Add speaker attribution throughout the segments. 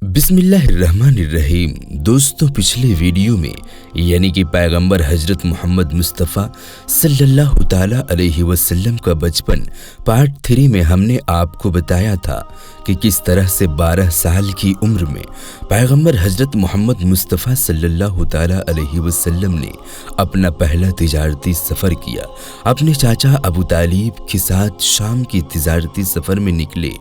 Speaker 1: بسم اللہ الرحمن الرحیم۔ دوستوں، پچھلے ویڈیو میں یعنی کہ پیغمبر حضرت محمد مصطفیٰ صلی اللہ تعالی علیہ وسلم کا بچپن پارٹ 3 میں ہم نے آپ کو بتایا تھا کہ کس طرح سے 12 سال کی عمر میں پیغمبر حضرت محمد مصطفیٰ صلی اللہ تعالی علیہ وسلم نے اپنا پہلا تجارتی سفر کیا۔ اپنے چاچا ابو طالب کے ساتھ شام کی تجارتی سفر میں نکلے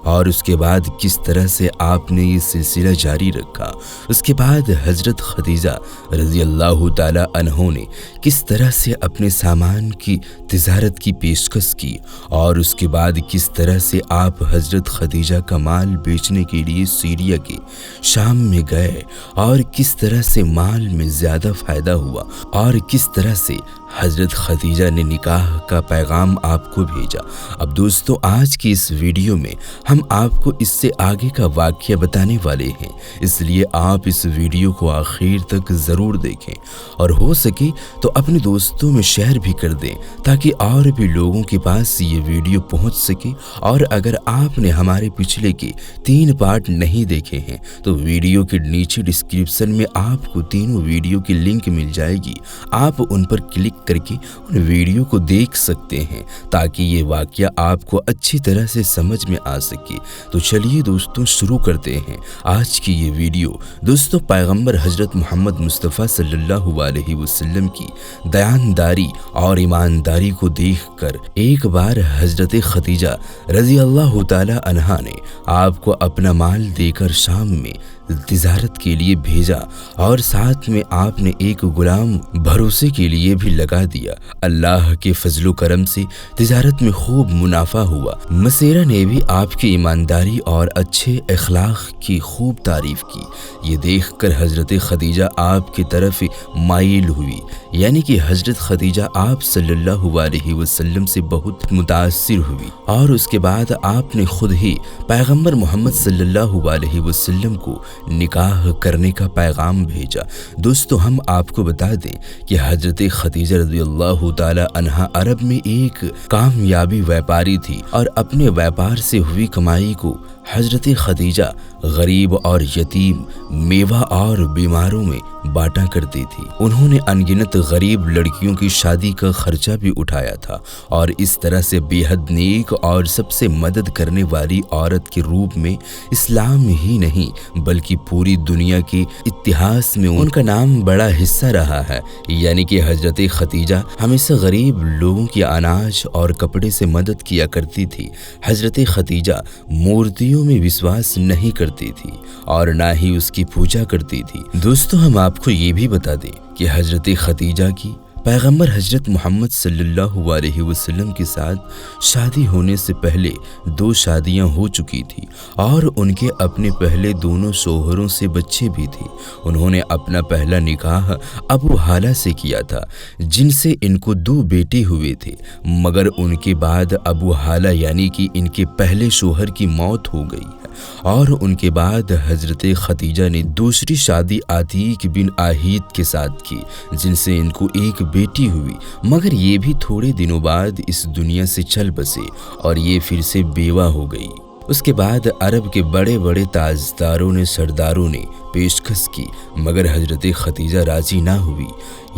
Speaker 1: اور اس کے بعد کس طرح سے آپ نے یہ سلسلہ جاری رکھا۔ اس کے بعد حضرت خدیجہ رضی اللہ تعالی عنہ نے کس طرح سے اپنے سامان کی تجارت کی پیشکش کی اور اس کے بعد کس طرح سے آپ حضرت خدیجہ کا مال بیچنے کے لیے سیریا کے شام میں گئے اور کس طرح سے مال میں زیادہ فائدہ ہوا اور کس طرح سے حضرت خدیجہ نے نکاح کا پیغام آپ کو بھیجا۔ اب دوستو، آج کی اس ویڈیو میں ہم آپ کو اس سے آگے کا واقعہ بتانے والے ہیں، اس لیے آپ اس ویڈیو کو آخر تک ضرور دیکھیں اور ہو سکے تو اپنے دوستوں میں شیئر بھی کر دیں تاکہ اور بھی لوگوں کے پاس یہ ویڈیو پہنچ سکے۔ اور اگر آپ نے ہمارے پچھلے کے 3 پارٹ نہیں دیکھے ہیں تو ویڈیو کے نیچے ڈسکرپشن میں آپ کو تینوں ویڈیو کی لنک مل جائے گی، آپ ان پر کلک کر کے ان ویڈیو کو دیکھ سکتے ہیں تاکہ یہ واقعہ آپ کو اچھی طرح سے سمجھ میں آ سکے۔ تو چلیے دوستوں، شروع کرتے ہیں آج کی یہ ویڈیو۔ دوستوں، پیغمبر حضرت محمد مصطفیٰ صلی اللہ علیہ وسلم کی دیانتداری اور ایمانداری کو دیکھ کر ایک بار حضرت خدیجہ رضی اللہ تعالی عنہا نے آپ کو اپنا مال دے کر شام میں تجارت کے لیے بھیجا اور ساتھ میں آپ نے ایک غلام بھروسے کے لیے بھی لگا دیا۔ اللہ کے فضل و کرم سے تجارت میں خوب منافع ہوا۔ مسیرہ نے بھی آپ کی ایمانداری اور اچھے اخلاق کی خوب تعریف کی۔ یہ دیکھ کر حضرت خدیجہ آپ کی طرف مائل ہوئی، یعنی کہ حضرت خدیجہ آپ صلی اللہ علیہ وسلم سے بہت متاثر ہوئی اور اس کے بعد آپ نے خود ہی پیغمبر محمد صلی اللہ علیہ وسلم کو نکاح کرنے کا پیغام بھیجا۔ دوستو، ہم آپ کو بتا دیں کہ حضرت خدیجہ رضی اللہ تعالی عنہا عرب میں ایک کامیابی ویپاری تھی اور اپنے ویپار سے ہوئی کمائی کو حضرت خدیجہ غریب اور یتیم، میوہ اور بیماروں میں بانٹا کرتی تھی۔ انہوں نے انگنت غریب لڑکیوں کی شادی کا خرچہ بھی اٹھایا تھا اور اس طرح سے بے حد نیک اور سب سے مدد کرنے والی عورت کے روپ میں اسلام ہی نہیں بلکہ پوری دنیا کے اتہاس میں ان کا نام بڑا حصہ رہا ہے۔ یعنی کہ حضرت خدیجہ ہمیشہ غریب لوگوں کی اناج اور کپڑے سے مدد کیا کرتی تھی۔ حضرت خدیجہ مورتیوں میں وشواس نہیں کرتی تھی اور نہ ہی اس کی پوجا کرتی تھی۔ دوستو، ہم آپ کو یہ بھی بتا دیں کہ حضرت خدیجہ کی پیغمبر حضرت محمد صلی اللہ علیہ وسلم کے ساتھ شادی ہونے سے پہلے 2 شادیاں ہو چکی تھی اور ان کے اپنے پہلے دونوں شوہروں سے بچے بھی تھے۔ انہوں نے اپنا پہلا نکاح ابو حالہ سے کیا تھا جن سے ان کو 2 بیٹے ہوئے تھے، مگر ان کے بعد ابو حالہ یعنی کہ ان کے پہلے شوہر کی موت ہو گئی ہے اور ان کے بعد حضرت خدیجہ نے دوسری شادی عتیق بن آہیت کے ساتھ کی جن سے ان کو ایک بیٹی ہوئی، مگر یہ بھی تھوڑے دنوں بعد اس دنیا سے چل بسے اور یہ پھر سے بیوہ ہو گئی۔ اس کے بعد عرب کے بڑے بڑے تاجداروں نے سرداروں نے پیشکش کی مگر حضرت خدیجہ راضی نہ ہوئی،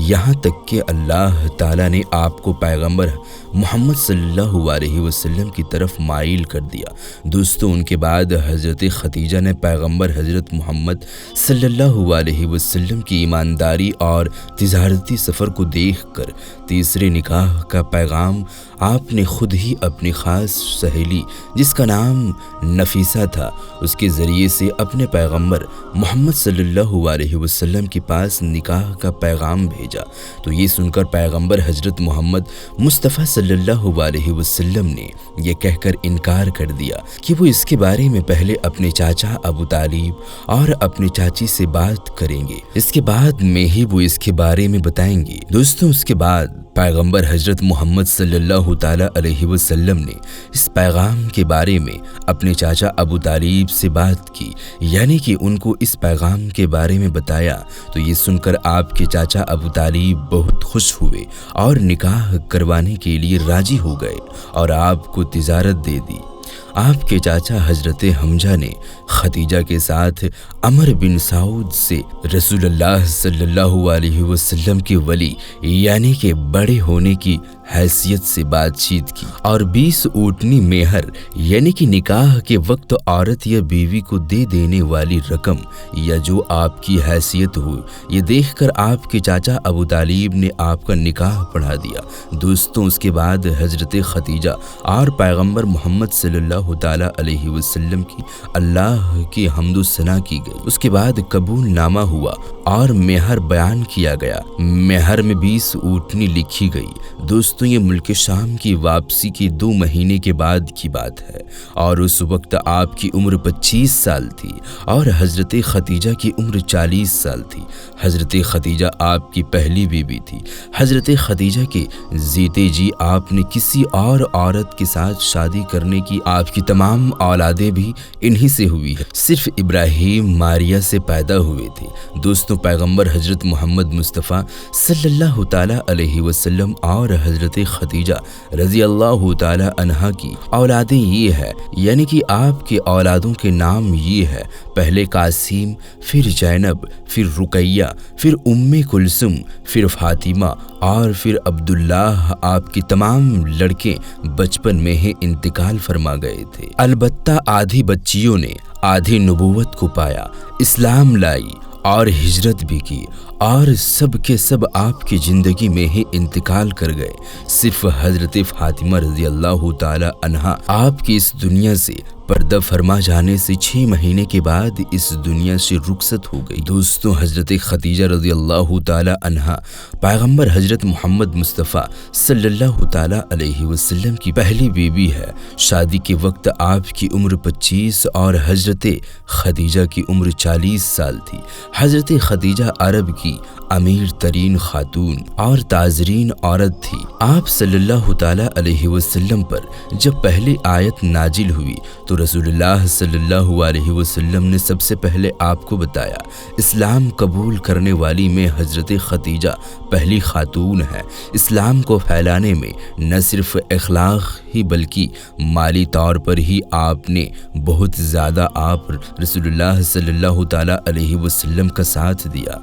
Speaker 1: یہاں تک کہ اللہ تعالیٰ نے آپ کو پیغمبر محمد صلی اللہ علیہ وسلم کی طرف مائل کر دیا۔ دوستو، ان کے بعد حضرت خدیجہ نے پیغمبر حضرت محمد صلی اللہ علیہ وسلم کی ایمانداری اور تجارتی سفر کو دیکھ کر تیسرے نکاح کا پیغام آپ نے خود ہی اپنی خاص سہیلی جس کا نام نفیسہ تھا اس کے ذریعے سے اپنے پیغمبر محمد صلی اللہ علیہ وسلم کے پاس نکاح کا پیغام بھیجا۔ تو یہ سن کر پیغمبر حضرت محمد مصطفیٰ صلی اللہ علیہ وسلم نے یہ کہہ کر انکار کر دیا کہ وہ اس کے بارے میں پہلے اپنے چاچا ابو طالب اور اپنی چاچی سے بات کریں گے، اس کے بعد میں ہی وہ اس کے بارے میں بتائیں گے۔ دوستوں، اس کے بعد پیغمبر حضرت محمد صلی اللہ تعالی علیہ وسلم نے اس پیغام کے بارے میں اپنے چاچا ابو طالب سے بات کی، یعنی کہ ان کو اس پیغام کے بارے میں بتایا۔ تو یہ سن کر آپ کے چاچا ابو طالب بہت خوش ہوئے اور نکاح کروانے کے لیے راضی ہو گئے اور آپ کو تجارت دے دی۔ آپ کے چاچا حضرت حمزہ نے خدیجہ کے ساتھ عمر بن سعود سے رسول اللہ صلی اللہ علیہ وسلم کے ولی یعنی کہ بڑے ہونے کی حیثیت سے بات چیت کی اور 20 اونٹنی مہر یعنی کہ نکاح کے وقت عورت یا بیوی کو دے دینے والی رقم یا جو آپ کی حیثیت ہو یہ دیکھ کر آپ کے چاچا ابو طالب نے آپ کا نکاح پڑھا دیا۔ دوستوں اس کے بعد حضرت خدیجہ اور پیغمبر محمد صلی اللہ تعالی علیہ وسلم کی اللہ کی حمد و ثنا کی گئی۔ اس کے بعد قبول نامہ ہوا اور مہر بیان کیا گیا۔ مہر میں 20 اونٹنی لکھی گئی۔ دوستوں یہ ملک شام کی واپسی کے 2 مہینے کے بعد کی بات ہے اور اس وقت آپ کی عمر 25 سال تھی اور حضرت خدیجہ کی عمر 40 سال تھی۔ حضرت خدیجہ آپ کی پہلی بیوی تھی۔ حضرت خدیجہ کے جیتے جی آپ نے کسی اور عورت کے ساتھ شادی کرنے کی آپ کی تمام اولادیں بھی انہی سے ہوئی ہے، صرف ابراہیم ماریہ سے پیدا ہوئے تھے۔ دوستوں پیغمبر حضرت محمد مصطفیٰ صلی اللہ تعالی علیہ وسلم اور حضرت خدیجہ رضی اللہ تعالی عنہا کی اولادیں یہ ہے یعنی کہ آپ کے اولادوں کے نام یہ ہے، پہلے قاسم، پھر زینب، پھر رقیہ، پھر ام کلثوم، پھر فاطمہ اور پھر عبداللہ۔ آپ کی تمام لڑکے بچپن میں ہی انتقال فرما گئے تھے، البتہ آدھی بچیوں نے آدھی نبوت کو پایا، اسلام لائی اور ہجرت بھی کی اور سب کے سب آپ کی زندگی میں ہی انتقال کر گئے۔ صرف حضرت فاطمہ رضی اللہ تعالی عنہا آپ کی اس دنیا سے پردہ فرما جانے سے 6 مہینے کے بعد اس دنیا سے رخصت ہو گئی۔ دوستوں حضرت خدیجہ رضی اللہ تعالی عنہا پیغمبر حضرت محمد مصطفیٰ صلی اللہ تعالی علیہ وسلم کی پہلی بیوی ہے۔ شادی کے وقت آپ کی عمر 25 اور حضرت خدیجہ کی عمر 40 سال تھی۔ حضرت خدیجہ عرب کی امیر ترین خاتون اور تاجرین عورت تھی۔ آپ صلی اللہ تعالی علیہ وسلم پر جب پہلی آیت نازل ہوئی تو رسول اللہ صلی اللہ علیہ وسلم نے سب سے پہلے آپ کو بتایا اسلام قبول کرنے والی میں حضرت خدیجہ پہلی خاتون ہے۔ اسلام کو پھیلانے میں نہ صرف اخلاق ہی بلکہ مالی طور پر ہی آپ نے بہت زیادہ آپ رسول اللہ صلی اللہ تعالی علیہ وسلم کا ساتھ دیا۔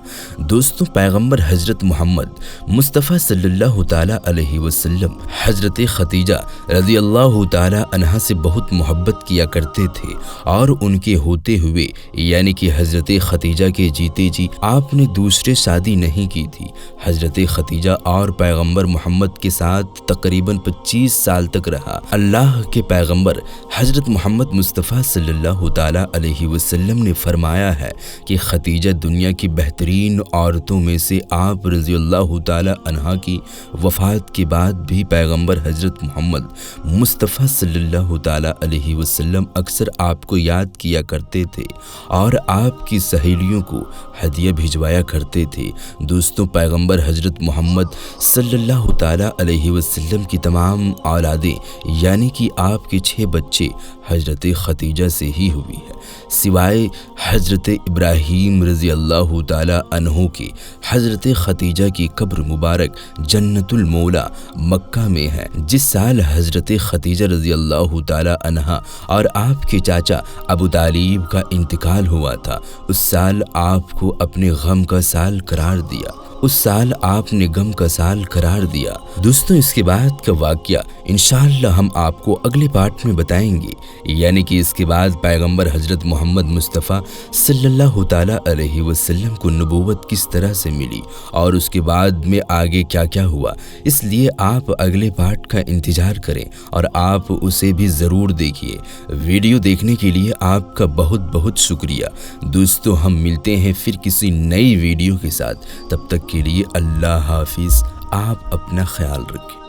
Speaker 1: دوستوں پیغمبر حضرت محمد مصطفیٰ صلی اللہ تعالی علیہ وسلم حضرت خدیجہ رضی اللہ تعالی عنہا سے بہت محبت کیا کرتے تھے اور ان کے ہوتے ہوئے یعنی کہ حضرت خدیجہ کے جیتے جی آپ نے دوسرے شادی نہیں کی تھی۔ حضرت خدیجہ اور پیغمبر محمد کے ساتھ تقریباً 25 سال تک رہا۔ اللہ کے پیغمبر حضرت محمد مصطفیٰ صلی اللہ تعالی علیہ وسلم نے فرمایا ہے کہ خدیجہ دنیا کی بہترین عورتوں میں سے آپ رضی اللہ تعالی عنہا کی وفات کے بعد بھی پیغمبر حضرت محمد مصطفیٰ صلی اللہ تعالی علیہ وسلم اکثر آپ کو یاد کیا کرتے تھے اور آپ کی سہیلیوں کو ہدیہ بھجوایا کرتے تھے۔ دوستوں پیغمبر حضرت محمد صلی اللہ تعالی علیہ وسلم کی تمام اولادیں یعنی کہ آپ کے 6 بچے حضرت خدیجہ سے ہی ہوئی ہے، سوائے حضرت ابراہیم رضی اللہ تعالی عنہ کے۔ حضرت خدیجہ کی قبر مبارک جنت المولا مکہ میں ہے۔ جس سال حضرت خدیجہ رضی اللہ تعالی عنہا اور آپ کے چاچا ابو طالب کا انتقال ہوا تھا اس سال آپ کو اپنے غم کا سال قرار دیا۔ اس سال آپ نے غم کا سال قرار دیا۔ دوستوں اس کے بعد کا واقعہ انشاءاللہ ہم آپ کو اگلے پارٹ میں بتائیں گے، یعنی کہ اس کے بعد پیغمبر حضرت محمد مصطفیٰ صلی اللہ تعالی علیہ وسلم کو نبوت کس طرح سے ملی اور اس کے بعد میں آگے کیا کیا ہوا۔ اس لیے آپ اگلے پارٹ کا انتظار کریں اور آپ اسے بھی ضرور دیکھیے۔ ویڈیو دیکھنے کے لیے آپ کا بہت بہت شکریہ۔ دوستوں ہم ملتے ہیں پھر کسی نئی ویڈیو کے ساتھ، تب تک کے لیے اللہ حافظ۔ آپ اپنا خیال رکھیں۔